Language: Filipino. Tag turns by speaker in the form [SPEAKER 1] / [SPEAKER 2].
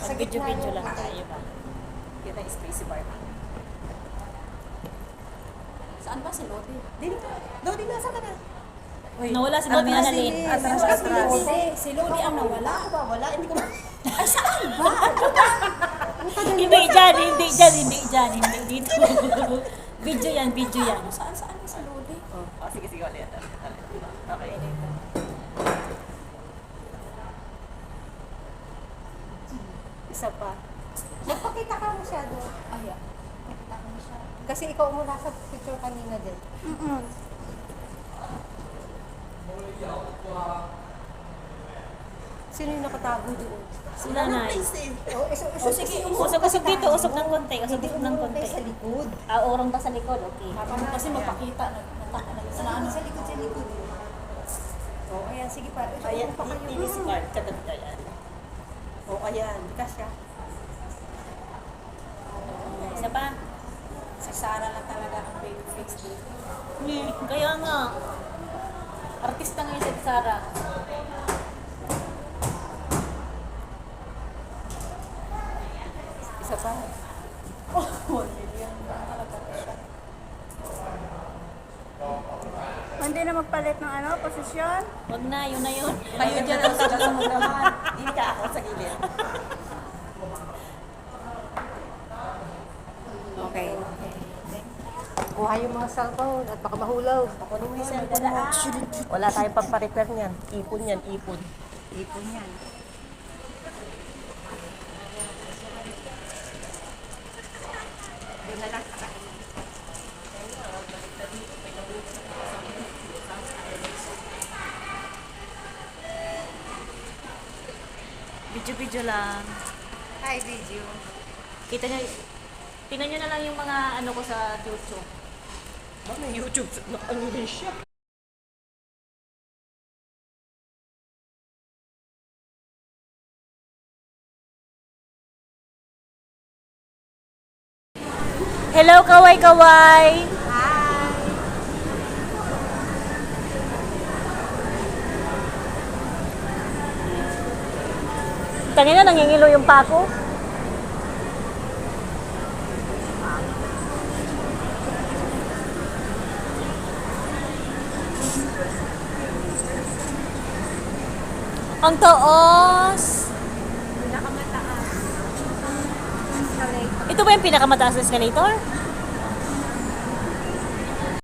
[SPEAKER 1] Video-video lang
[SPEAKER 2] yung-
[SPEAKER 1] tayo ba?
[SPEAKER 2] Yun ang space bar. Saan ba si Lodi? Dito. Lodi, nasa ka na?
[SPEAKER 1] Nawala si Mami Annalyn.
[SPEAKER 2] Atras.
[SPEAKER 3] Hindi, si Lodi ang nawala.
[SPEAKER 2] Ako ba? Wala. Hindi ko Ay, saan ba?
[SPEAKER 1] Hindi dyan, hindi dyan, hindi dyan, hindi dito. Video yan, video yan.
[SPEAKER 2] Saan si Lodi? Oh, sige, ulit. Okay. Isa pa.
[SPEAKER 3] Nagpakita ka masyado.
[SPEAKER 2] Ay,
[SPEAKER 3] Nagpakita ka masyado. Kasi ikaw muna sa picture kanina din. Sino yung nakatago doon?
[SPEAKER 1] Si Nanay.
[SPEAKER 3] Sige,
[SPEAKER 1] Usog dito, usog ng konti, usog dito ng konti.
[SPEAKER 3] sa likod.
[SPEAKER 1] Urong pa sa likod, okay.
[SPEAKER 2] kasi magpakita na
[SPEAKER 3] Sa likod. Oh, ayan, sige pa.
[SPEAKER 2] Ayan,
[SPEAKER 3] pa kayo.
[SPEAKER 2] ini si Mark, katabi yan. Oh, ayan, kasya.
[SPEAKER 1] Isa pa.
[SPEAKER 2] Si Sarah lang talaga ang baby face dito.
[SPEAKER 1] Kaya nga. Artista ngayon si Sarah.
[SPEAKER 2] Isa pa. Oh, 1 million na talaga siya.
[SPEAKER 4] Hindi na magpalit ng posisyon.
[SPEAKER 1] Huwag na, yun na yun.
[SPEAKER 2] Kayo dyan ang talaga mo naman. Hindi ka ako sa gilid.
[SPEAKER 3] Okay. Kuha yung mga cellphone at baka mahulog.
[SPEAKER 2] Ako nung may cellphone mo. Wala tayong pampa-repair niyan. Ipon yan, ipon.
[SPEAKER 3] Ipon yan.
[SPEAKER 2] Doon na lang.
[SPEAKER 1] Video-video lang.
[SPEAKER 3] Hi, video.
[SPEAKER 1] Kita nyo, tingnan nyo na lang yung mga ano ko sa YouTube.
[SPEAKER 2] Ba, may YouTube na ano din siya.
[SPEAKER 1] Hello, kaway-kaway! Tangin na, nangingilo yung pako. Ang taas!
[SPEAKER 3] Pinakamataas.
[SPEAKER 1] Ito ba yung pinakamataas na escalator?